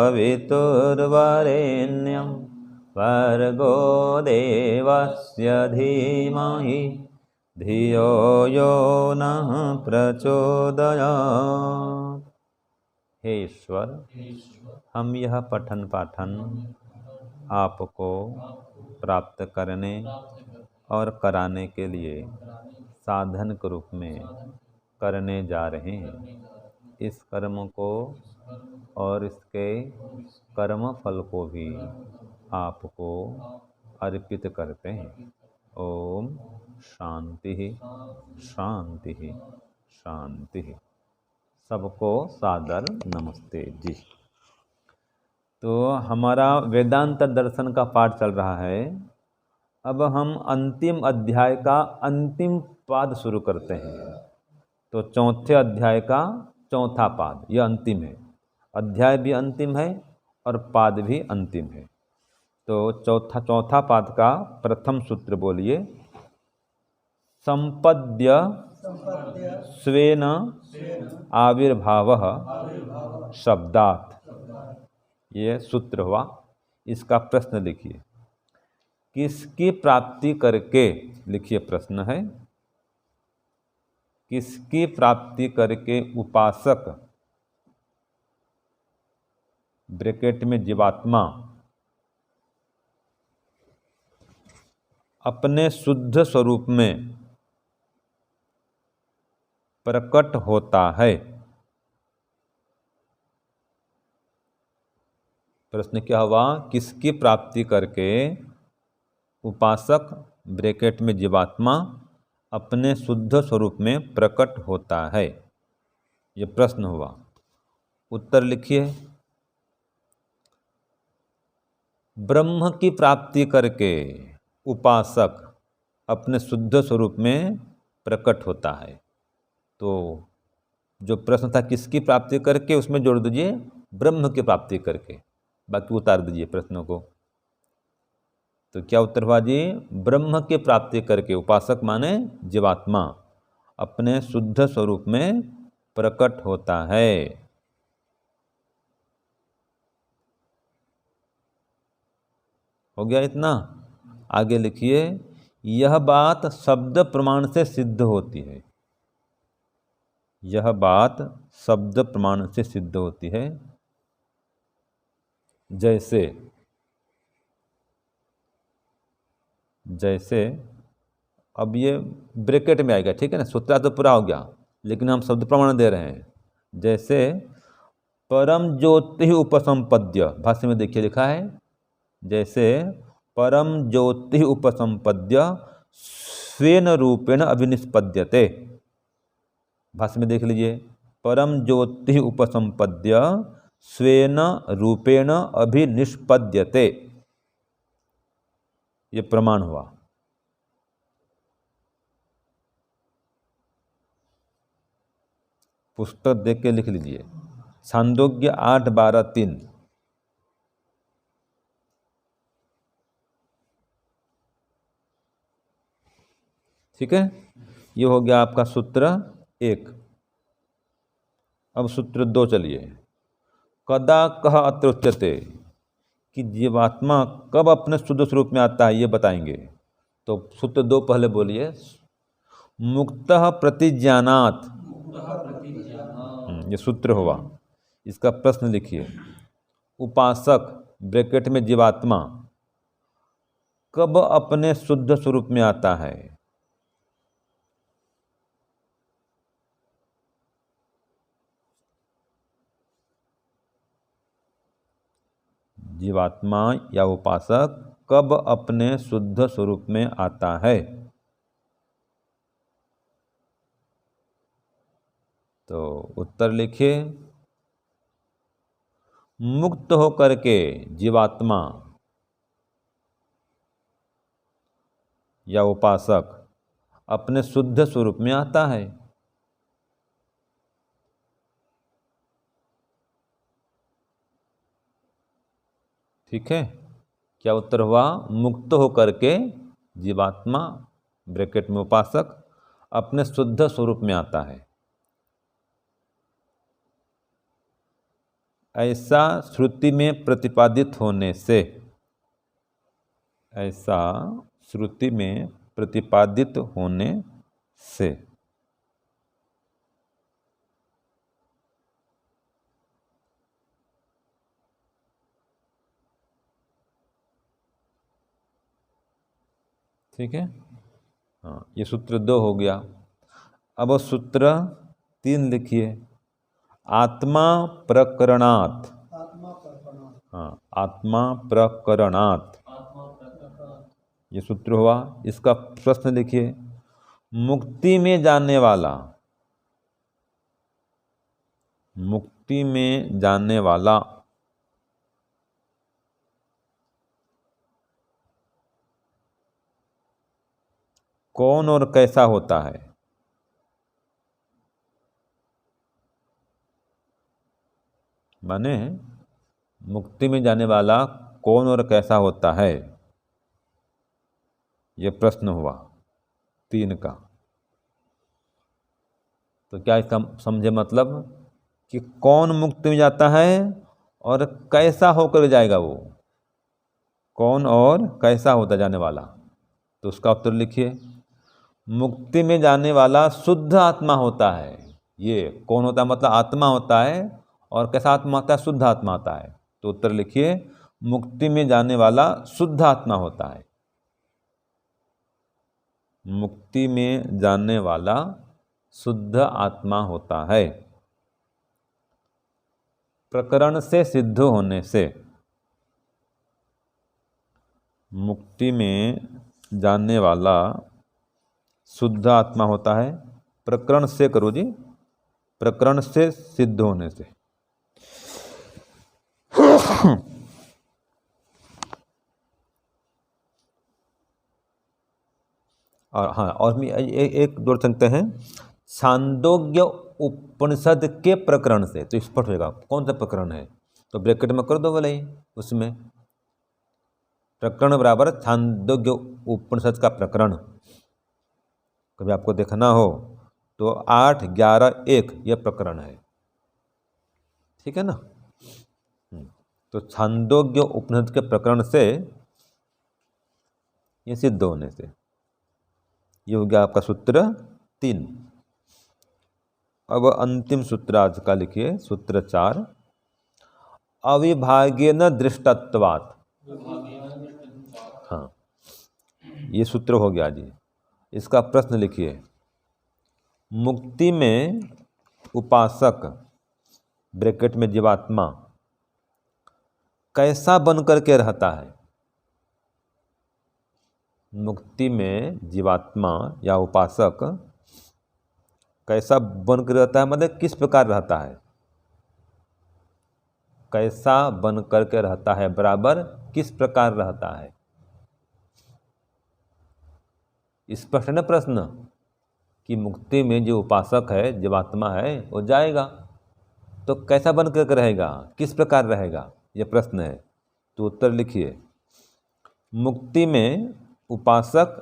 सवितुर्वरेण्यं भर्गो देवस्य धीमहि धियो यो नः प्रचोदयात्। हे ईश्वर, हम यह पठन पाठन आपको प्राप्त करने और कराने के लिए साधन के रूप में करने जा रहे हैं। इस कर्म को और इसके कर्म फल को भी आपको अर्पित करते हैं। ओम शांति शांति शांति। सबको सादर नमस्ते जी। तो हमारा वेदांत दर्शन का पाठ चल रहा है। अब हम अंतिम अध्याय का अंतिम पाद शुरू करते हैं। तो चौथे अध्याय का चौथा पाद, यह अंतिम है। अध्याय भी अंतिम है और पाद भी अंतिम है। तो चौथा पाद का प्रथम सूत्र बोलिए। संपद्य स्वेन आविर्भावः शब्दात्। ये सूत्र हुआ। इसका प्रश्न लिखिए। किसकी प्राप्ति करके, लिखिए प्रश्न है, किसकी प्राप्ति करके उपासक ब्रैकेट में जीवात्मा अपने शुद्ध स्वरूप में प्रकट होता है। प्रश्न क्या हुआ? किसकी प्राप्ति करके उपासक ब्रैकेट में जीवात्मा अपने शुद्ध स्वरूप में प्रकट होता है। ये प्रश्न हुआ। उत्तर लिखिए। ब्रह्म की प्राप्ति करके उपासक अपने शुद्ध स्वरूप में प्रकट होता है। तो जो प्रश्न था किसकी प्राप्ति करके, उसमें जोड़ दीजिए ब्रह्म की प्राप्ति करके, बाकी उतार दीजिए प्रश्नों को। तो क्या उत्तर हुआ जी? ब्रह्म की प्राप्ति करके उपासक माने जीवात्मा अपने शुद्ध स्वरूप में प्रकट होता है। हो गया इतना? आगे लिखिए। यह बात शब्द प्रमाण से सिद्ध होती है। यह बात शब्द प्रमाण से सिद्ध होती है। जैसे अब ये ब्रैकेट में आएगा, ठीक है ना? सूत्र तो पूरा हो गया, लेकिन हम शब्द प्रमाण दे रहे हैं। जैसे परम ज्योति उपसंपद्य, भाष्य में देखिए लिखा है, जैसे परम ज्योति उपसंपद्य स्वेन रूपेण अभिनिष्पद्यते। भाष्य में देख लीजिए। परम ज्योति उपसंपद्य स्वेन रूपेण अभिनिष्पद्यते। ये प्रमाण हुआ। पुस्तक देख के लिख लीजिए। छांदोग्य 8:12-3। ठीक है, ये हो गया आपका सूत्र 1। अब सूत्र 2 चलिए। कदा कह अत्र उच्यते, कि जीवात्मा कब अपने शुद्ध स्वरूप में आता है ये बताएंगे। तो सूत्र 2 पहले बोलिए। मुक्तः प्रतिज्ञानात्, ये सूत्र हुआ। इसका प्रश्न लिखिए। उपासक ब्रैकेट में जीवात्मा कब अपने शुद्ध स्वरूप में आता है? जीवात्मा या उपासक कब अपने शुद्ध स्वरूप में आता है? तो उत्तर लिखिए। मुक्त होकर के जीवात्मा या उपासक अपने शुद्ध स्वरूप में आता है। ठीक है, क्या उत्तर हुआ? मुक्त होकर के जीवात्मा ब्रैकेट में उपासक अपने शुद्ध स्वरूप में आता है। ऐसा श्रुति में प्रतिपादित होने से, ऐसा श्रुति में प्रतिपादित होने से। ठीक है, हाँ, ये सूत्र 2 हो गया। अब सूत्र 3 लिखिए, आत्मा प्रकरणात्। हाँ, आत्मा प्रकरणात्, ये सूत्र हुआ। इसका प्रश्न लिखिए, मुक्ति में जाने वाला, मुक्ति में जाने वाला कौन और कैसा होता है? माने मुक्ति में जाने वाला कौन और कैसा होता है, यह प्रश्न हुआ 3 का। तो क्या इसका समझे मतलब कि कौन मुक्ति में जाता है और कैसा होकर जाएगा, वो कौन और कैसा होता जाने वाला। तो उसका उत्तर लिखिए, मुक्ति में जाने वाला शुद्ध आत्मा होता है। ये कौन होता है मतलब आत्मा होता है, और कैसा आत्मा होता है? शुद्ध आत्मा होता है। तो उत्तर लिखिए, मुक्ति में जाने वाला शुद्ध आत्मा होता है। मुक्ति में जाने वाला शुद्ध आत्मा होता है। प्रकरण से सिद्ध होने से, मुक्ति में जाने वाला शुद्ध आत्मा होता है। प्रकरण से करो जी, प्रकरण से सिद्ध होने से। और हाँ, और भी एक जोड़ सकते हैं, छांदोग्य उपनिषद के प्रकरण से। तो स्पष्ट होगा कौन सा प्रकरण है, तो ब्रैकेट में कर दो बोले ही, उसमें प्रकरण बराबर छांदोग्य उपनिषद का प्रकरण। कभी आपको देखना हो तो 8, 11, 1 यह प्रकरण है। ठीक है ना। तो छांदोग्य उपनिषद के प्रकरण से ये सिद्ध होने से, ये हो गया आपका सूत्र 3। अब अंतिम सूत्र आज का लिखिए, सूत्र 4, अविभागेन दृष्टत्वात्। हाँ, ये सूत्र हो गया जी। इसका प्रश्न लिखिए, मुक्ति में उपासक ब्रैकेट में जीवात्मा कैसा बन करके रहता है? मुक्ति में जीवात्मा या उपासक कैसा बन कर रहता है, मतलब किस प्रकार रहता है? कैसा बन करके रहता है बराबर किस प्रकार रहता है। स्पष्ट है ना प्रश्न, कि मुक्ति में जो उपासक है, जीवात्मा है, वो जाएगा तो कैसा बन करके रहेगा, किस प्रकार रहेगा, ये प्रश्न है। तो उत्तर लिखिए, मुक्ति में उपासक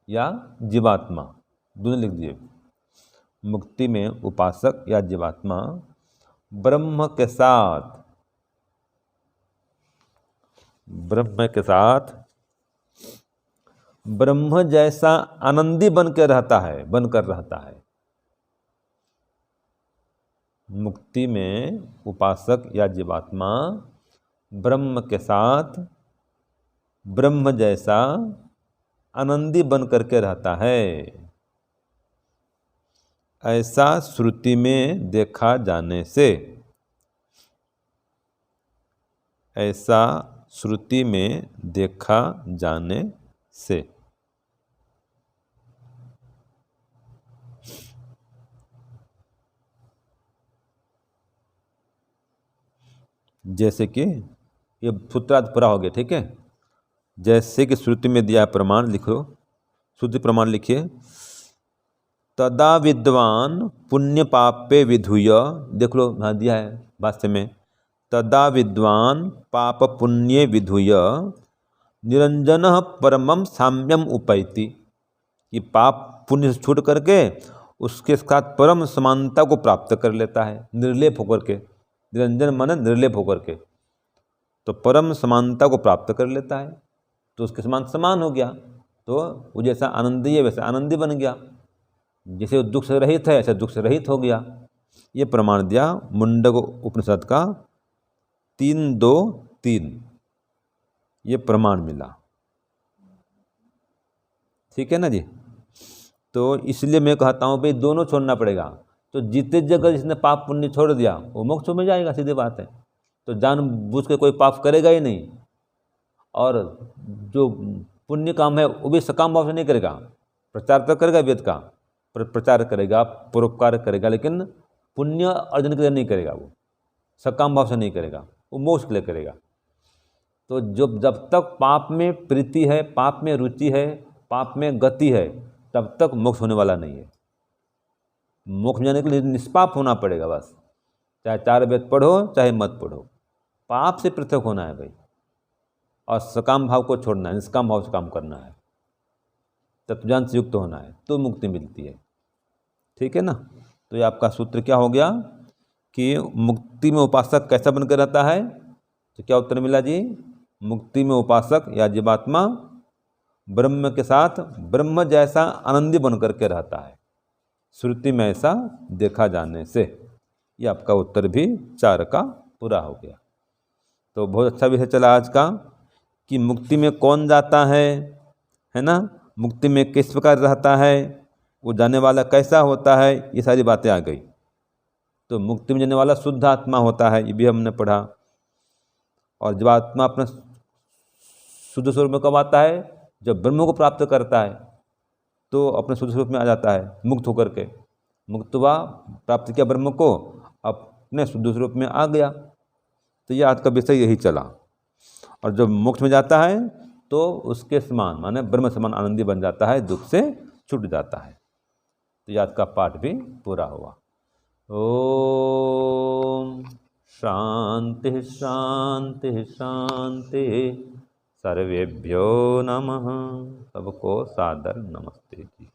या जीवात्मा दोनों लिख दिए। मुक्ति में उपासक या जीवात्मा ब्रह्म के साथ, ब्रह्म के साथ ब्रह्म जैसा आनंदी बनकर रहता है, बनकर रहता है। मुक्ति में उपासक या जीवात्मा ब्रह्म के साथ ब्रह्म जैसा आनंदी बन करके रहता है, ऐसा श्रुति में देखा जाने से, ऐसा श्रुति में देखा जाने से। जैसे कि ये सूत्रार्थ पूरा हो गया। ठीक है, जैसे कि श्रुति में दिया प्रमाण लिखो, श्रुति प्रमाण लिखिए, तदा विद्वान पुण्य पापे विधुय, देख लो हाँ दिया है भाष्य में, तदा विद्वान पाप पुण्य विधुय निरंजन परमम साम्यम उपैति, कि पाप पुण्य छूट करके उसके साथ परम समानता को प्राप्त कर लेता है, निर्लेप होकर के। निरंजन माने निर्लेप होकर के, तो परम समानता को प्राप्त कर लेता है, तो उसके समान समान हो गया, तो वो जैसा आनंदी है वैसा आनंदी बन गया, जैसे वो दुख से रहित है ऐसा दुख से रहित हो गया। ये प्रमाण दिया मुंडक उपनिषद का 3-2-3, ये प्रमाण मिला। ठीक है ना जी। तो इसलिए मैं कहता हूँ भाई दोनों छोड़ना पड़ेगा। तो जीते जगह जिसने पाप पुण्य छोड़ दिया वो मोक्ष में जाएगा, सीधी बात है। तो जानबूझ के कोई पाप करेगा ही नहीं, और जो पुण्य काम है वो भी सकाम भाव से नहीं करेगा। प्रचार तो करेगा वेद का, प्रचार करेगा, परोपकार करेगा, लेकिन पुण्य अर्जन के लिए नहीं करेगा, वो सकाम भाव से नहीं करेगा, वो मोक्ष के लिए करेगा। तो जब तक पाप में प्रीति है, पाप में रुचि है, पाप में गति है, तब तक मोक्ष होने वाला नहीं है। मोक्ष जाने के लिए निष्पाप होना पड़ेगा बस, चाहे 4 वेद पढ़ो चाहे मत पढ़ो, पाप से पृथक होना है भाई, और सकाम भाव को छोड़ना है, निष्काम भाव से काम करना है, तत्वज्ञान से युक्त होना है, तो मुक्ति मिलती है। ठीक है ना। तो ये आपका सूत्र क्या हो गया कि मुक्ति में उपासक कैसा बनकर रहता है, तो क्या उत्तर मिला जी? मुक्ति में उपासक या जीवात्मा ब्रह्म के साथ ब्रह्म जैसा आनंदी बन करके रहता है, श्रुति में ऐसा देखा जाने से। ये आपका उत्तर भी 4 का पूरा हो गया। तो बहुत अच्छा विषय चला आज का कि मुक्ति में कौन जाता है ना, मुक्ति में किस प्रकार रहता है, वो जाने वाला कैसा होता है, ये सारी बातें आ गई। तो मुक्ति में जाने वाला शुद्ध आत्मा होता है, ये भी हमने पढ़ा। और जब आत्मा अपने शुद्ध स्वरूप में कब आता है? जब ब्रह्म को प्राप्त करता है तो अपने शुद्ध स्वरूप में आ जाता है, मुक्त होकर के। मुक्त हुआ, प्राप्त किया ब्रह्म को, अपने शुद्ध स्वरूप में आ गया। तो ये आज का विषय यही चला। और जब मोक्ष में जाता है तो उसके समान माने ब्रह्म समान आनंदी बन जाता है, दुख से छूट जाता है। तो ये आज का पाठ भी पूरा हुआ। ओम शांति शांति शांति। सर्वेभ्यो नमः। सबको सादर नमस्ते जी।